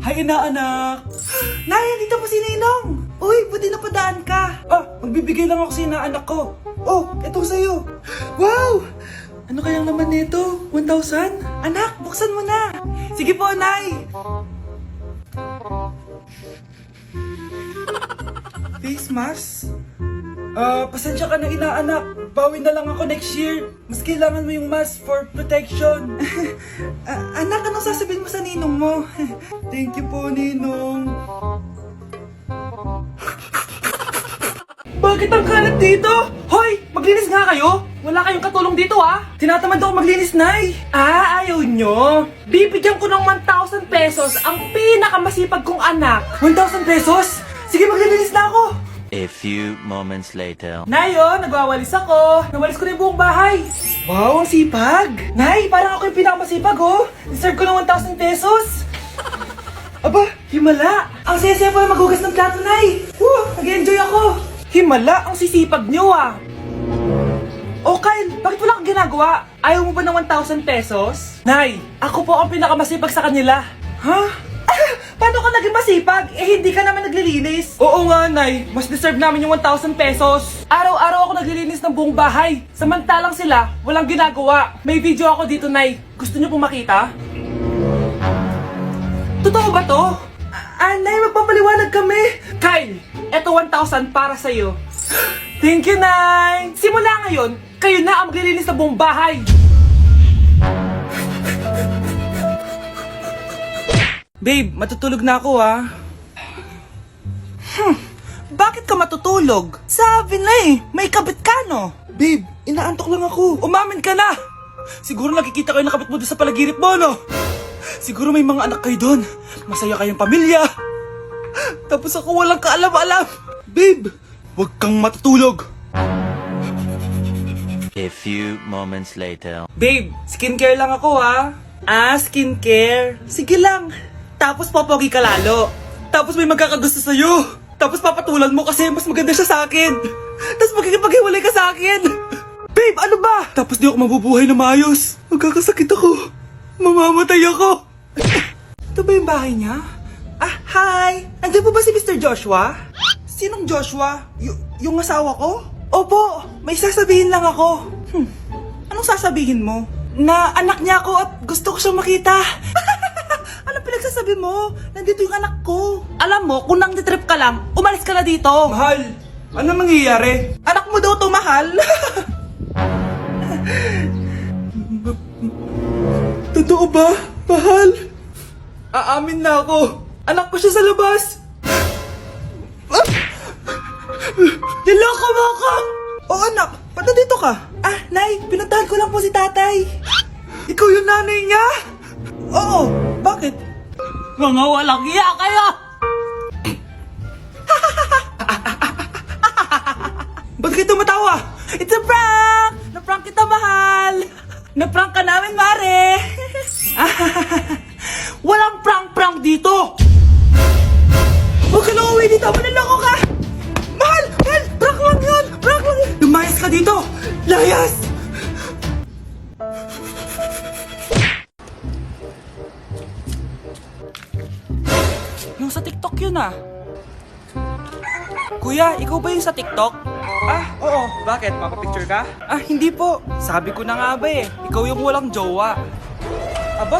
Hi, inaanak! Nay, dito po si Ninong! Uy, buti napadaan ka! Magbibigay lang ako sa inaanak ko. Oh, ito sa'yo! Wow! Ano kayang laman nito? 1,000? Anak, buksan mo na! Sige po, Nay! Face mask? Pasensya ka na inaanak. Bawi na lang ako next year. Mas kailangan mo yung mask for protection. Anak, anong sasabihin mo sa Ninong mo? Thank you po, Ninong. Bakit ang kalat dito? Hoy! Maglinis nga kayo! Wala kayong katulong dito Tinatamad ako maglinis, Nay! Ayaw nyo? Bibigyan ko ng 1,000 pesos ang pinakamasipag kong anak. 1,000 pesos? Sige, maglilinis na ako! A few moments later. Nayo, nagwawalis ako. Nawalis ko na yung buong bahay. Wow, ang sipag! Nay, parang ako yung pinakamasipag, Deserve ko ng 1,000 pesos! Aba, himala! Ang saya-saya pala maghugas ng plato, Nay! Nag-enjoy ako! Himala, ang sisipag nyo Oh Kyle, bakit wala kang ginagawa? Ayaw mo ba ng 1,000 pesos? Nay, ako po ang pinakamasipag sa kanila. Ha? Paano ka naging masipag? Hindi ka naman naglilinis. Oo nga, Nay. Mas deserve namin yung 1,000 pesos. Araw-araw ako naglilinis ng buong bahay. Samantalang sila, walang ginagawa. May video ako dito, Nay. Gusto niyo pong makita? Totoo ba to? Nay, magpapaliwanag kami! Kyle, eto 1,000 para sa'yo. Thank you, Nay! Simula ngayon, kayo na ang maglilinis ng buong bahay. Babe, matutulog na ako, Bakit ka matutulog? Sabi na may kabit ka, no? Babe, inaantok lang ako. Umamin ka na! Siguro nakikita ko yung nakabit mo doon sa palagirit mo, no? Siguro may mga anak kayo doon. Masaya kayong pamilya. Tapos ako walang kaalam-alam. Babe, huwag kang matutulog. A few moments later. Babe, skincare lang ako, skincare. Sige lang. Tapos popogi ka lalo. Tapos may magkakagusto sa'yo. Tapos papatulan mo kasi mas maganda siya sa akin. Tapos magkikipaghiwalay ka sa akin. Babe, ano ba? Tapos di ako mabubuhay na maayos. Magkakasakit ako. Mamamatay ako. Ito ba yung bahay niya? Hi! Nandiyan po ba si Mr. Joshua? Sinong Joshua? Yung asawa ko? Opo, may sasabihin lang ako. Anong sasabihin mo? Na anak niya ako at gusto ko siyang makita. Anong pinagsasabi mo? Nandito yung anak ko. Alam mo, kung nang trip ka lang, umalis ka na dito. Mahal, ano mangyayari? Anak mo daw to, mahal. Totoo ba? Mahal? Aamin na ako. Anak ko siya sa labas. Niloko mo ako! Oo, anak. Ba't nandito ka? Nay, pinuntahan ko lang po si tatay. Ikaw yung nanay niya? Oo, bakit? Mga walang iya kayo! Ba't kayo tumatawa? It's a prank! Na-prank kita, mahal! Na-prank ka namin, Mare! Walang prank-prank dito! Huwag ka na uwi dito! Manaloko ka! Mahal! Mahal! Prank lang yun! Prank lang yun! Lumayas ka dito! Layas! Yung sa TikTok yun Kuya, ikaw ba yung sa TikTok? Oo. Bakit? Papapicture ka? Hindi po. Sabi ko na nga ba ikaw yung walang jowa. Aba?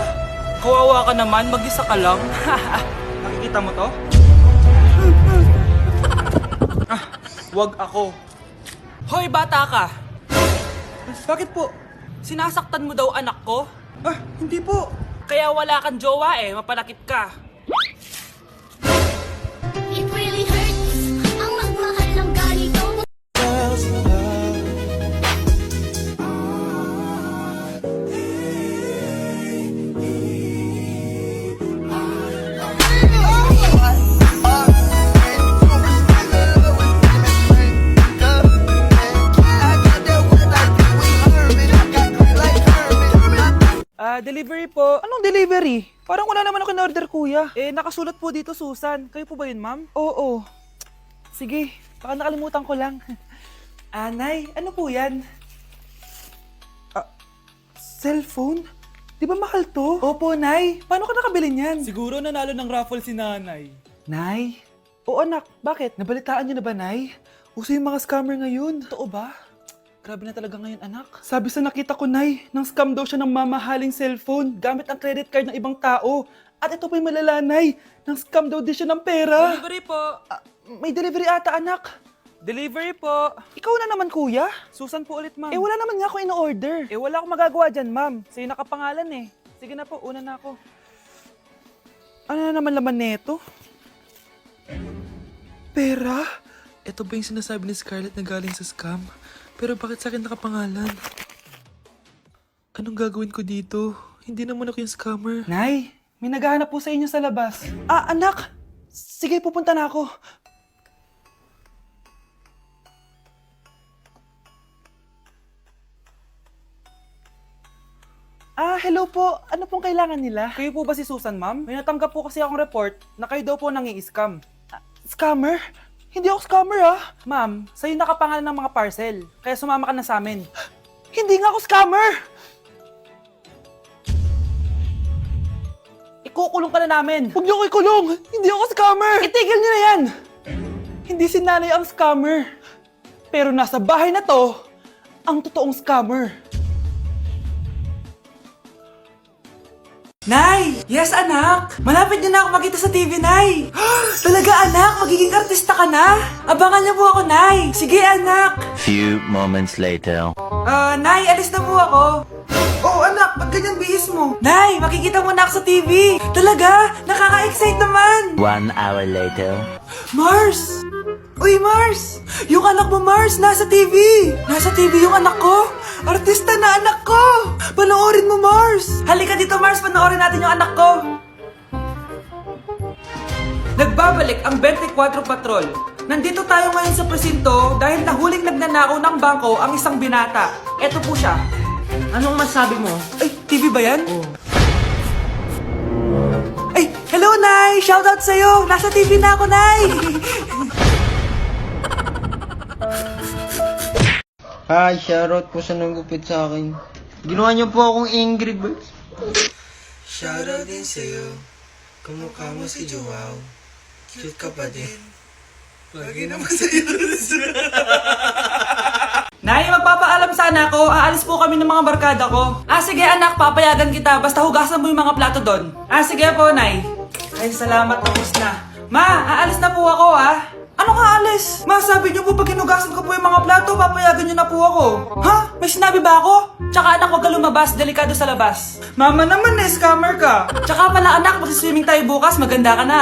Kawawa ka naman, mag-isa ka lang. Nakikita mo to? Wag ako. Hoy, bata ka! Bakit po? Sinasaktan mo daw anak ko? Hindi po. Kaya wala kang jowa mapanakit ka. It really hurts ang magmahal ng ganito. Delivery po. Anong delivery? Parang wala naman ako in-order, kuya. Nakasulat po dito, Susan. Kayo po ba yun, ma'am? Oo. Sige, baka nakalimutan ko lang. Nay, ano po yan? Cellphone? Di ba mahal to? Opo, Nay. Paano ka nakabili niyan? Siguro nanalo ng raffle si nanay. Nay? Oo, anak. Bakit? Nabalitaan niyo na ba, Nay? Uso yung mga scammer ngayon. Totoo ba? Grabe na talaga ngayon, anak. Sabi sa nakita ko, Nay, nang scam daw siya ng mamahaling cellphone gamit ang credit card ng ibang tao. At ito pa yung malala, Nay. Nang scam daw din siya ng pera. Delivery po. May delivery ata, anak. Delivery po. Ikaw na naman, kuya. Susan po ulit, ma'am. Eh, wala naman nga ako in-order. Wala akong magagawa dyan, ma'am. Sa'yo nakapangalan eh. Sige na po, una na ako. Ano na naman laman neto? Pera? Ito ba yung sinasabi ni Scarlett na galing sa scam? Pero bakit sa akin nakapangalan? Anong gagawin ko dito? Hindi naman ako yung scammer. Nay, may naghahanap po sa inyo sa labas. Ah, anak! Sige, pupunta na ako. Ah, hello po. Ano pong kailangan nila? Kayo po ba si Susan, ma'am? May natanggap po kasi akong report na kayo daw po nangi-scam. Scammer? Hindi ako scammer, ah. Ma'am, sa'yo nakapangalan ng mga parcel. Kaya sumama ka na sa amin. Hindi nga ako scammer! Ikukulong ka na namin. Huwag niyo ko ikulong! Hindi ako scammer! Itigil niyo na yan! Hindi si nanay ang scammer. Pero nasa bahay na to, ang totoong scammer. Nay! Yes, anak! Malapit niyo na ako makita sa TV, Nay! Talaga, anak! Magiging artista ka na! Abangan niyo po ako, Nay! Sige, anak! Few moments later. Nay, alis na po ako! Oh, anak! Ba't ganyan bihis mo? Nay! Makikita mo na ako sa TV! Talaga! Nakaka-excite naman! 1 hour later. Mars! Uy, Mars! Yung anak mo, Mars, nasa TV! Nasa TV yung anak ko! Artista na anak ko! Panoorin mo, Mars! Halika dito, Mars, panoorin natin yung anak ko! Nagbabalik ang 24 Patrol. Nandito tayo ngayon sa presinto dahil nahuling nagnanakaw ng bangko ang isang binata. Eto po siya. Anong masabi mo? Ay, TV ba yan? Ay, hello, Nay! Shoutout sa'yo! Nasa TV na ako, Nay! Hi, shoutout po sa nagupit sa akin. Ginawa niyo po akong Angry Birds. Shoutout din sa'yo. Kamukha mo si Joao. Cute ka pa din. Lagi naman sa'yo. Nay, magpapaalam sana ako. Aalis po kami ng mga barkada ko. Sige anak, papayagan kita. Basta hugasan mo yung mga plato doon. Sige po, Nay. Ay, salamat. Tapos na. Ma, aalis na po ako, Ano nga alis? Ma, sabi niyo po pag hinugasan ko po yung mga plato, papayagan niyo na po ako. Ha? May sinabi ba ako? Tsaka anak, huwag ka lumabas. Delikado sa labas. Mama naman, scammer ka. Tsaka pala anak, magsiswimming tayo bukas. Maganda ka na,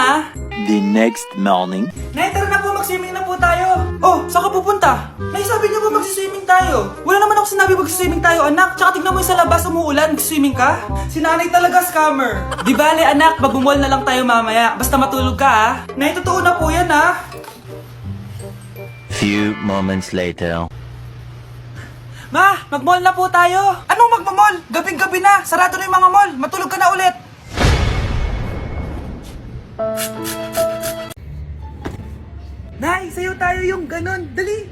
The next morning. Nay, tara na po, mag-swimming na po tayo. Oh, saan ka pupunta? Nay, sabi niyo po mag-swimming tayo. Wala naman ako sinabi mag-swimming tayo, anak. Tsaka tignan mo yung sa labas, umuulan, mag-swimming ka. Si nanay talaga scammer. Di bale, anak, mag-mall na lang tayo mamaya. Basta matulog ka, Nay, totoo na po yan, Few moments later. Ma, mag-mall na po tayo. Anong mag-mall? Gabing-gabi na. Sarado na yung mga mall. Matulog ka na ulit. Nay, sayo tayo yung ganon. Dali.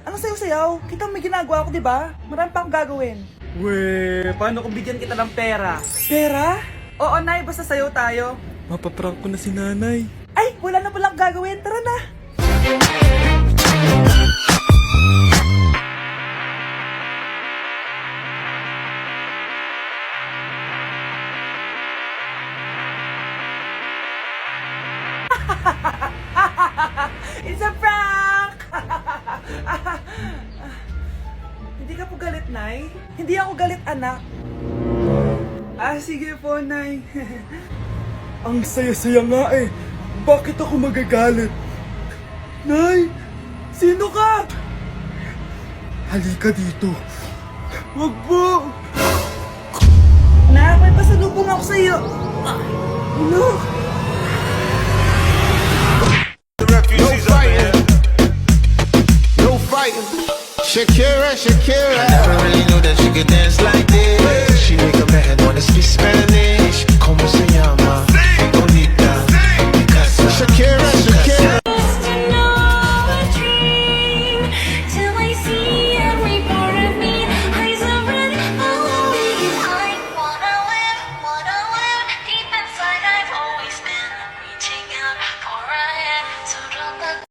Ano sayo-sayaw? Kita may ginagawa ako, di ba? Marami pa akong gagawin. Weh, paano kung bigyan kita ng pera? Pera? Oo, Nay, basta sayo tayo. Mapaprank ko na si nanay. Ay, wala na palang gagawin. Tara na. It's a prank! Hindi ka po galit, Nay? Hindi ako galit, anak. Sige po, Nay. Ang saya-saya nga eh. Bakit ako magagalit? Nay! Sino ka? Halika dito. Wag po! Nak, may pasalubong ako sa'yo. Ano? No fighting. No fighting. Shakira, Shakira. I never really knew that she could dance like this. She make a man wanna speak Spanish.